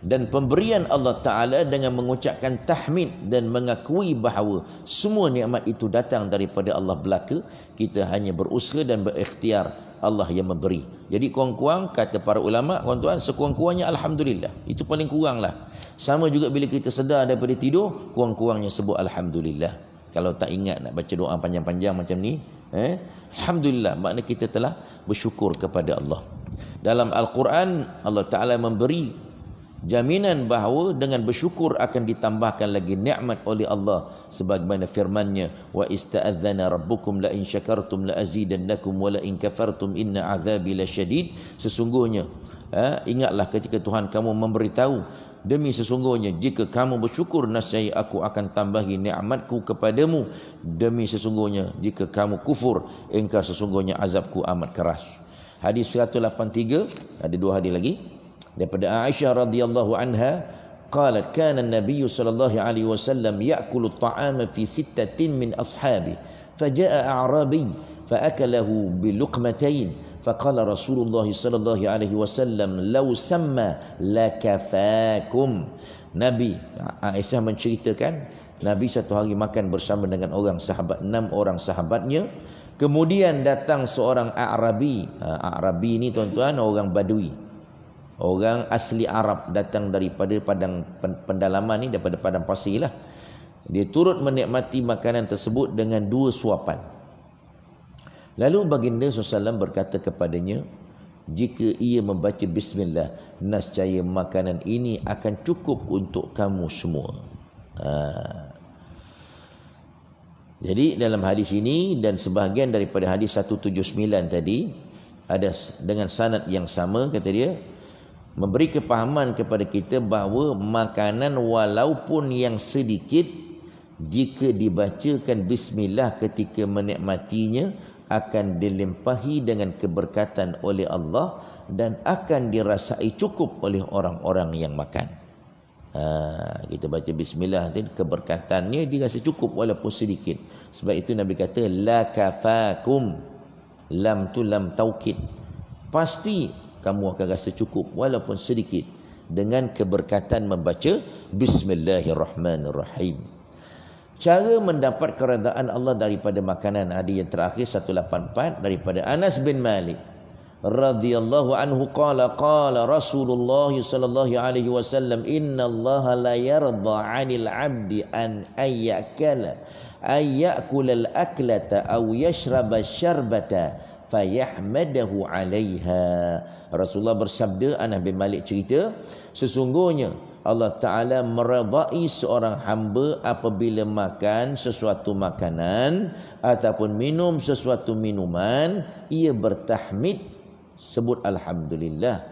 dan pemberian Allah Ta'ala dengan mengucapkan tahmid dan mengakui bahawa semua nikmat itu datang daripada Allah belaka. Kita hanya berusaha dan berikhtiar, Allah yang memberi. Jadi kurang-kurang kata para ulama, tuan-tuan, sekurang-kurangnya Alhamdulillah. Itu paling kurang lah. Sama juga bila kita sedar daripada tidur, kurang-kurangnya sebut Alhamdulillah. Kalau tak ingat nak baca doa panjang-panjang macam ni, Alhamdulillah, makna kita telah bersyukur kepada Allah. Dalam Al-Quran, Allah Ta'ala memberi jaminan bahawa dengan bersyukur akan ditambahkan lagi nikmat oleh Allah, sebagaimana firman-Nya, wa ista'adzana rabbukum la in syakartum la azidannakum wa la in kafartum inna azabi lasyadid. Sesungguhnya ingatlah ketika Tuhan kamu memberitahu, demi sesungguhnya jika kamu bersyukur nescaya aku akan tambahi nikmatku kepadamu, demi sesungguhnya jika kamu kufur engkau sesungguhnya azabku amat keras. Hadis 183, ada dua hadis lagi daripada Aisyah radhiyallahu anha, qalat kana an-nabiy sallallahu alaihi wasallam ya'kulu at-ta'ama fi sittatin min ashabi faja'a a'rabi fa'akalahu bi luqmatayn faqala Rasulullah sallallahu alaihi wasallam law samma lakafakum. Nabi, Aisyah menceritakan, Nabi satu hari makan bersama dengan orang sahabat, 6 orang sahabatnya. Kemudian datang seorang A'rabi. A'rabi ni tuan-tuan orang Badui, orang asli Arab, datang daripada padang pendalaman ni, daripada padang pasir lah. Dia turut menikmati makanan tersebut dengan 2 suapan. Lalu baginda SAW berkata kepadanya, jika ia membaca bismillah, nescaya makanan ini akan cukup untuk kamu semua. Jadi dalam hadis ini dan sebahagian daripada hadis 179 tadi, ada dengan sanad yang sama, kata dia, memberi kepahaman kepada kita bahawa makanan walaupun yang sedikit, jika dibacakan bismillah ketika menikmatinya, akan dilimpahi dengan keberkatan oleh Allah dan akan dirasai cukup oleh orang-orang yang makan. Kita baca bismillah nanti, keberkatannya dirasa cukup walaupun sedikit. Sebab itu Nabi kata la kafakum, lam tu lam taukid, pasti kamu akan rasa cukup walaupun sedikit dengan keberkatan membaca bismillahirrahmanirrahim. Cara mendapat keredaan Allah daripada makanan, ada yang terakhir 184 daripada Anas bin Malik radhiyallahu anhu qala qala Rasulullah sallallahu alaihi wasallam innallaha la yarda 'anil 'abdi an ayyakala al-aklata aw yashraba syarbata fayahmadahu 'alaiha. Rasulullah bersabda, Anas bin Malik cerita, sesungguhnya Allah Ta'ala meredai seorang hamba apabila makan sesuatu makanan ataupun minum sesuatu minuman, ia bertahmid, sebut Alhamdulillah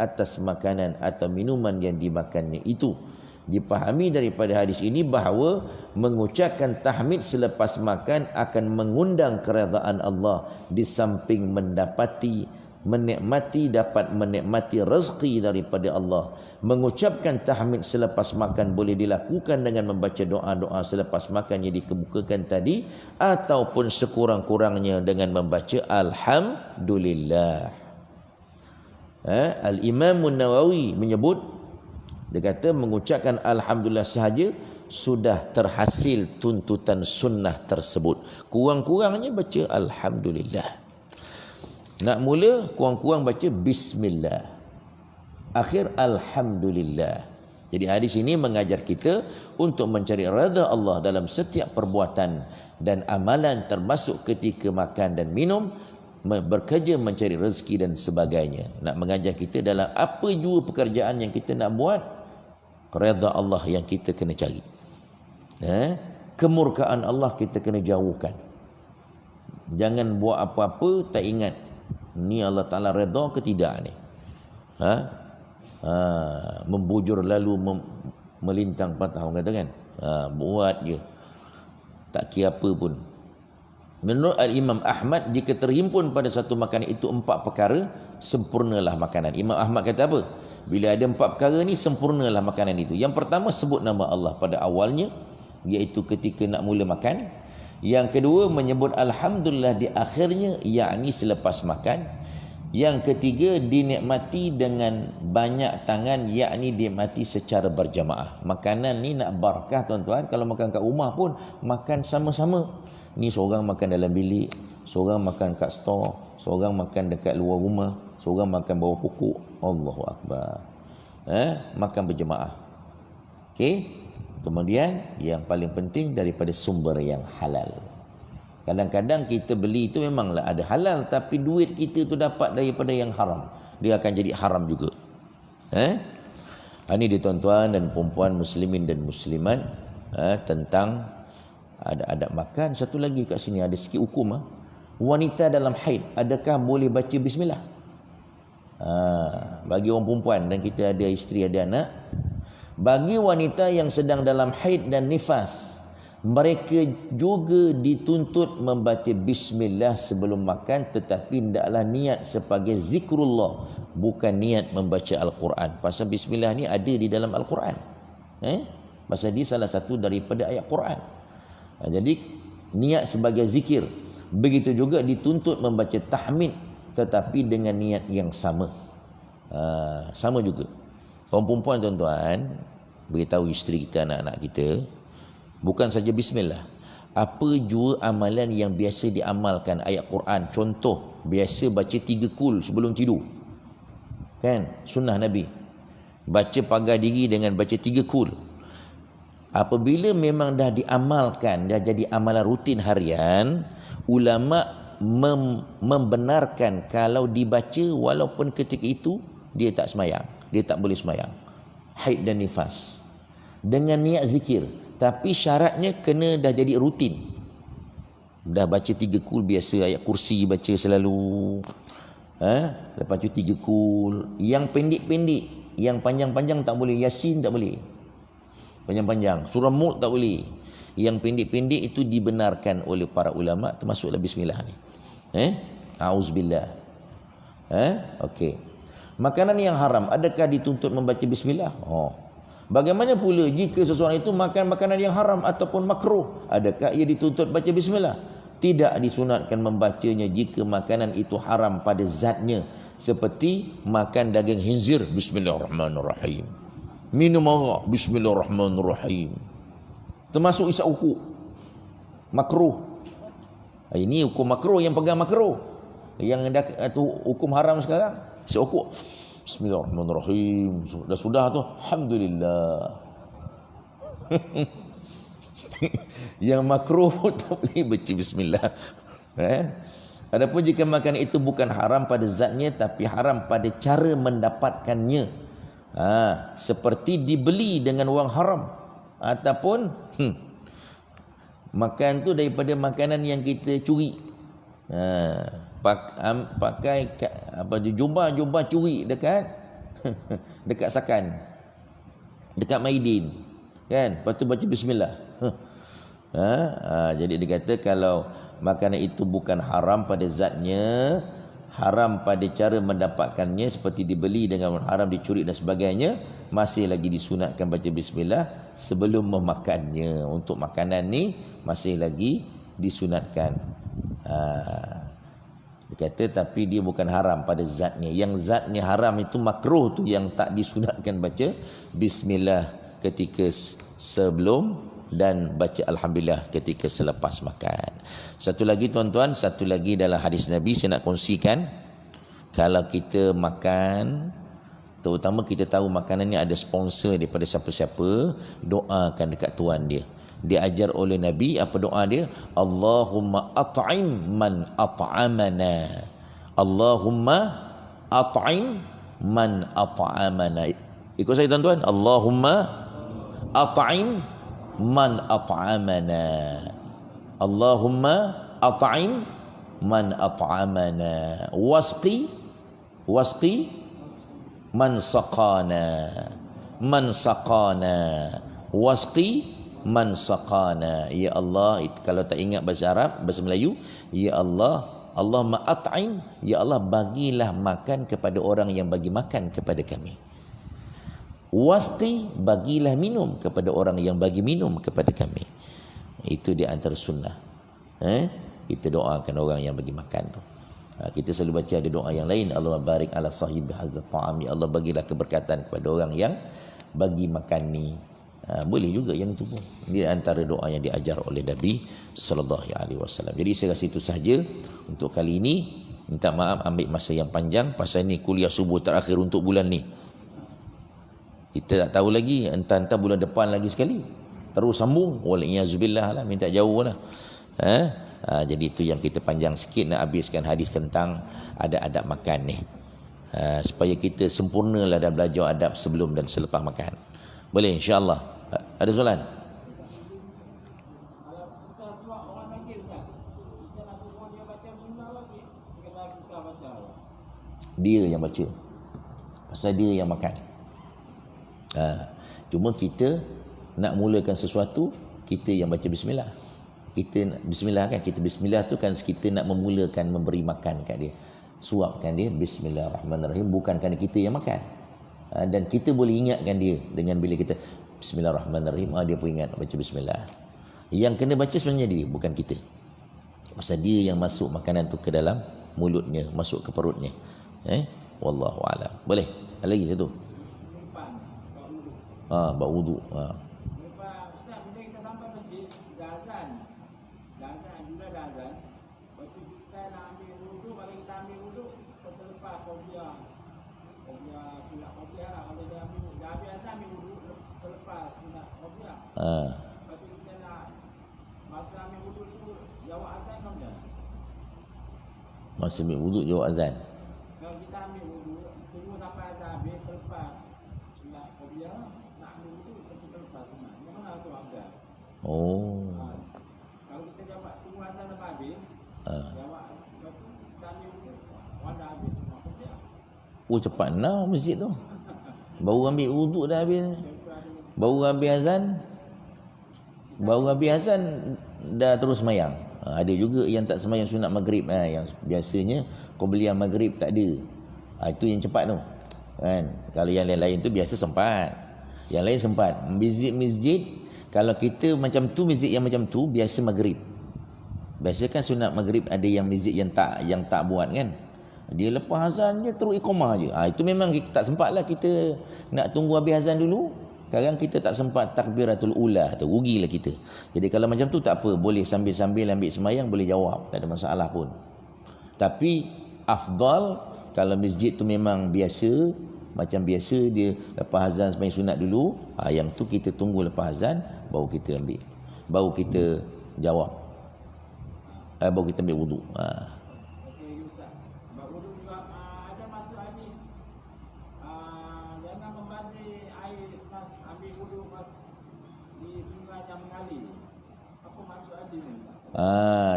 atas makanan atau minuman yang dimakannya itu. Dipahami daripada hadis ini bahawa mengucapkan tahmid selepas makan akan mengundang keredaan Allah, di samping dapat menikmati rezeki daripada Allah. Mengucapkan tahmid selepas makan boleh dilakukan dengan membaca doa-doa selepas makan yang dikemukakan tadi, ataupun sekurang-kurangnya dengan membaca Alhamdulillah. Al-Imam Nawawi menyebut, dia kata mengucapkan Alhamdulillah sahaja sudah terhasil tuntutan sunnah tersebut. Kurang-kurangnya baca Alhamdulillah. Nak mula kurang-kurang baca bismillah, akhir Alhamdulillah. Jadi hadis ini mengajar kita untuk mencari redha Allah dalam setiap perbuatan dan amalan, termasuk ketika makan dan minum, bekerja mencari rezeki dan sebagainya. Nak mengajar kita dalam apa jua pekerjaan yang kita nak buat, redha Allah yang kita kena cari. Kemurkaan Allah kita kena jauhkan. Jangan buat apa-apa tak ingat ni Allah Ta'ala redha ke tidak ni. Membujur lalu melintang patah, orang kata kan. Buat je tak kira apa pun. Menurut Al-Imam Ahmad, jika terhimpun pada satu makanan itu 4 perkara, sempurnalah makanan. Imam Ahmad kata apa? Bila ada 4 perkara ni, sempurnalah makanan itu. Yang pertama, sebut nama Allah pada awalnya, iaitu ketika nak mula makan. Yang kedua, menyebut Alhamdulillah di akhirnya, yakni selepas makan. Yang ketiga, dinikmati dengan banyak tangan, yakni dinikmati secara berjamaah. Makanan ni nak barakah tuan-tuan. Kalau makan kat rumah pun makan sama-sama. Ni seorang makan dalam bilik, seorang makan kat store, seorang makan dekat luar rumah, seorang makan bawah pokok. Allahu Akbar. Makan berjamaah. Okey. Kemudian yang paling penting, daripada sumber yang halal. Kadang-kadang kita beli itu memanglah ada halal, tapi duit kita tu dapat daripada yang haram, dia akan jadi haram juga. Ini dia tuan-tuan dan puan-puan muslimin dan muslimat, tentang adab makan. Satu lagi kat sini ada sikit hukum. Wanita dalam haid, adakah boleh baca bismillah? Bagi orang perempuan, dan kita ada isteri ada anak, bagi wanita yang sedang dalam haid dan nifas, mereka juga dituntut membaca bismillah sebelum makan, tetapi hendaklah niat sebagai zikrullah, bukan niat membaca Al-Quran. Pasal bismillah ni ada di dalam Al-Quran. Pasal dia salah satu daripada ayat Quran. Jadi niat sebagai zikir. Begitu juga dituntut membaca tahmid, tetapi dengan niat yang sama. Sama juga. Orang perempuan tuan-tuan, beritahu isteri kita, anak-anak kita, bukan saja bismillah, apa jua amalan yang biasa diamalkan ayat Quran. Contoh, biasa baca 3 kul sebelum tidur, kan, sunnah Nabi. Baca pagar diri dengan baca 3 kul. Apabila memang dah diamalkan, dah jadi amalan rutin harian, ulama membenarkan kalau dibaca walaupun ketika itu dia tak semayang, dia tak boleh semayang, haid dan nifas, dengan niat zikir. Tapi syaratnya kena dah jadi rutin. Dah baca 3 kul biasa, ayat kursi baca selalu. Lepas tu 3 kul. Yang pendek-pendek, yang panjang-panjang tak boleh. Yasin tak boleh, panjang-panjang. Surah Mulk tak boleh. Yang pendek-pendek itu dibenarkan oleh para ulama, termasuklah bismillah ni. Auzubillah. Okey. Makanan yang haram, adakah dituntut membaca bismillah? Bagaimana pula jika seseorang itu makan makanan yang haram ataupun makruh, adakah ia dituntut baca bismillah? Tidak disunatkan membacanya jika makanan itu haram pada zatnya, seperti makan daging khinzir, bismillahirrahmanirrahim. Minum arak, bismillahirrahmanirrahim. Termasuk isap ukuk, makruh. Ini hukum makruh, yang pegang makruh. Yang dah tu hukum haram sekarang, isap ukuk, bismillahirrahmanirrahim. Sudah tu, alhamdulillah. Yang makruh tak boleh baca bismillah. Adapun jika makanan itu bukan haram pada zatnya, tapi haram pada cara mendapatkannya, seperti dibeli dengan wang haram, ataupun makan tu daripada makanan yang kita curi. Pakai jubah curi dekat dekat Sakan, dekat Maidin, kan, lepas tu baca bismillah. Jadi dia kata kalau makanan itu bukan haram pada zatnya, haram pada cara mendapatkannya, seperti dibeli dengan haram, dicuri dan sebagainya, masih lagi disunatkan baca bismillah sebelum memakannya. Untuk makanan ni masih lagi disunatkan. Dia kata tapi dia bukan haram pada zatnya. Yang zatnya haram itu makruh tu yang tak disunatkan baca bismillah ketika sebelum, dan baca alhamdulillah ketika selepas makan. Satu lagi tuan-tuan, satu lagi dalam hadis Nabi saya nak kongsikan. Kalau kita makan Terutama kita tahu makanan ni ada sponsor daripada siapa-siapa, doakan dekat tuan dia. Diajar oleh Nabi, apa doa dia? Allahumma at'im man at'amana. Allahumma at'im man at'amana. Ikut saya tuan-tuan. Allahumma at'im man at'amana. Allahumma at'im man at'amana. Wasqi man saqana. Man saqana. Wasqi man saqana. Ya Allah, kalau tak ingat bahasa Arab, bahasa Melayu, ya Allah, Allahumma at'im, ya Allah bagilah makan kepada orang yang bagi makan kepada kami. Wasqi, bagilah minum kepada orang yang bagi minum kepada kami. Itu di antara sunnah. Kita doakan orang yang bagi makan tu. Kita selalu baca ada doa yang lain, Allahumma barik ala sahibi hadzal ta'am, ya Allah bagilah keberkatan kepada orang yang bagi makan ni. Boleh juga yang itu pun. Ini antara doa yang diajar oleh Nabi sallallahu alaihi wasallam. Jadi saya rasa itu sahaja untuk kali ini. Minta maaf ambil masa yang panjang pasal ni kuliah subuh terakhir untuk bulan ni. Kita tak tahu lagi, entah-entah bulan depan lagi sekali. Terus sambung. Waliyazubillah lah, minta jauh lah. Jadi itu yang kita panjang sikit nak habiskan hadis tentang adab-adab makan ni. Supaya kita sempurnalah dalam belajar adab sebelum dan selepas makan. Boleh insya-Allah. Ada soalan? Dia yang baca. Pasal dia yang makan. Cuma kita nak mulakan sesuatu, kita yang baca bismillah. Kita bismillah kan, kita bismillah tu kan kita nak memulakan memberi makan kat dia. Suapkan dia bismillahirrahmanirrahim, bukan kerana kita yang makan. Dan kita boleh ingatkan dia dengan bila kita bismillahirrahmanirrahim, dia pun ingat baca bismillah. Yang kena baca sebenarnya dia, bukan kita. Pasal dia yang masuk makanan tu ke dalam mulutnya, masuk ke perutnya. Wallahu a'lam. Boleh? Ada lagi satu. Bau wuduk. Masa ambil wuduk jawab azan. Kalau kita ambil wuduk, tunggu sampai azan habis, terlepas sunat qobliyah, nak ambil wuduk tapi terlepas sunat. Yang mana tu azan? Kalau kita jawab tunggu azan sampai habis, jawab lepas tu kita ambil wuduk, wanda habis sunat qobliyah. Cepat now masjid tu. Baru ambil wuduk dah habis. Baru habis azan dah terus semayang. Ada juga yang tak semayang sunat maghrib, yang biasanya qobliyah maghrib tak ada. Itu yang cepat tu kan. Kalau yang lain-lain tu biasa sempat. Yang lain sempat. Masjid kalau kita macam tu, masjid yang macam tu biasa maghrib. Biasa kan sunat maghrib ada yang masjid yang tak buat kan. Dia lepas azan dia terus iqamah je. Itu memang kita tak sempat lah, kita nak tunggu habis azan dulu. Sekarang kita tak sempat takbiratul ula tu, rugilah kita. Jadi kalau macam tu tak apa, boleh sambil-sambil ambil semayang, boleh jawab, tak ada masalah pun. Tapi afdal kalau masjid tu memang biasa, macam biasa dia lepas azan sembahyang sunat dulu, yang tu kita tunggu lepas azan baru kita ambil, baru kita jawab, baru kita ambil wuduk.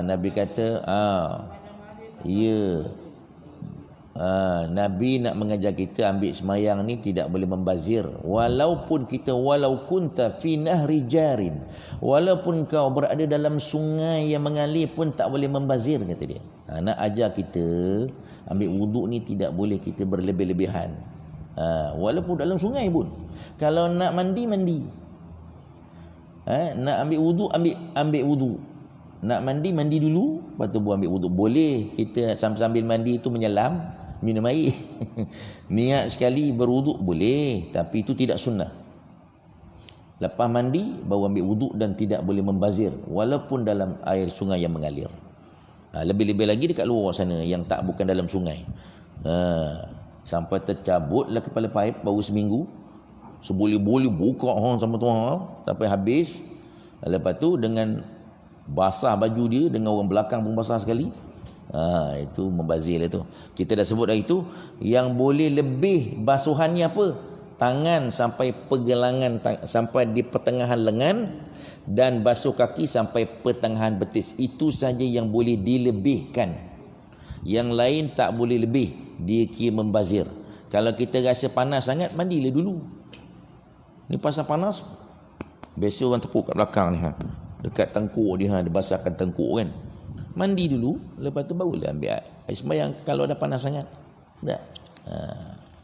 Nabi kata, ya. Nabi nak mengajar kita ambil semayang ni tidak boleh membazir. Walau kunta fi nahri jarin, walaupun kau berada dalam sungai yang mengalir pun tak boleh membazir, kata dia. Nak ajar kita ambil wuduk ni tidak boleh kita berlebih-lebihan. Walaupun dalam sungai pun. Kalau nak mandi. Nak ambil wuduk, ambil wuduk. Nak mandi dulu, lepas tu ambil wuduk. Boleh kita sambil mandi tu menyelam, minum air. Niat sekali berwuduk boleh, tapi itu tidak sunnah. Lepas mandi baru ambil wuduk dan tidak boleh membazir walaupun dalam air sungai yang mengalir. Lebih-lebih lagi dekat luar sana yang bukan dalam sungai. Sampai tercabutlah kepala paip baru seminggu. Seboleh-boleh buka sama tuan sampai habis. Lepas tu dengan basah baju dia, dengan orang belakang pun basah sekali. Itu membazir lah tu. Kita dah sebut dah itu. Yang boleh lebih basuhannya apa? Tangan sampai pergelangan, sampai di pertengahan lengan, dan basuh kaki sampai pertengahan betis. Itu saja yang boleh dilebihkan. Yang lain tak boleh lebih. Dia kira membazir. Kalau kita rasa panas sangat, mandilah dulu. Ni pasal panas. Biasa orang tepuk kat belakang ni, dekat tengkuk dia, dia basahkan tengkuk kan. Mandi dulu, lepas tu barulah ambil air sembahyang kalau ada panas sangat. Dah.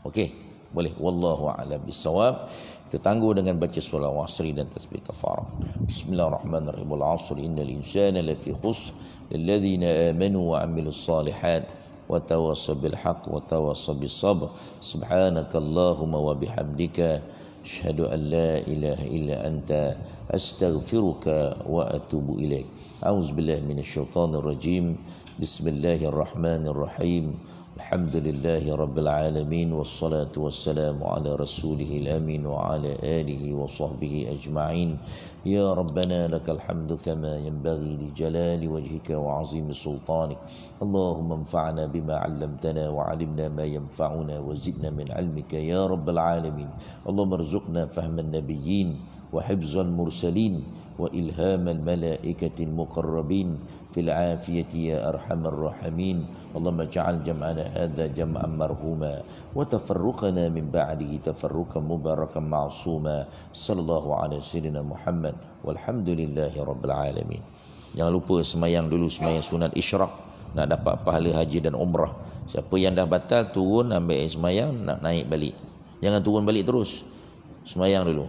Okey. Boleh. Wallahu a'lam bissawab. Kita tangguh dengan baca surah Al-Asr dan tasbih kafarah. Bismillahirrahmanirrahim. Al-'asr innal insana lafi khusr lilladzina amanu wa 'amilus salihat wa tawassaw bil haqq wa tawassaw bis sabr. Subhanakallahumma wa bihamdika asyhadu an la ilaha illa anta astaghfiruka wa atubu ilaik. A'udzubillahi minasyaitonir rajim. Bismillahirrahmanirrahim. Alhamdulillahi Rabbil Alamin. Wassalatu wassalamu ala rasulihil amin wa ala alihi wa sahbihi ajma'in. Ya Rabbana lakal hamdu kama yanbaghi li jalali wajhika wa azimi sultanik. Allahumma anfa'na bima 'allamtana wa 'allimna ma yanfa'una wa zidna min 'ilmika ya Rabbil Alamin. Allahumma arzuqna fahman nabiyyin wa hifzal mursalin wa ilhamal malaikatil muqarrabin fil 'afiyati ya arhamar rahimin. Allahumma ja'al jam'ana hadha jam'an marhuma wa tafarruqana min ba'dihi tafarruqan mubarakan ma'suma. Sallallahu alaihi sayyidina Muhammad walhamdulillahi rabbil alamin. Jangan lupa semayang dulu, semayang sunat isyraq, nak dapat pahala haji dan umrah. Siapa yang dah batal turun ambil semayang, nak naik balik. Jangan turun balik terus. Semayang dulu.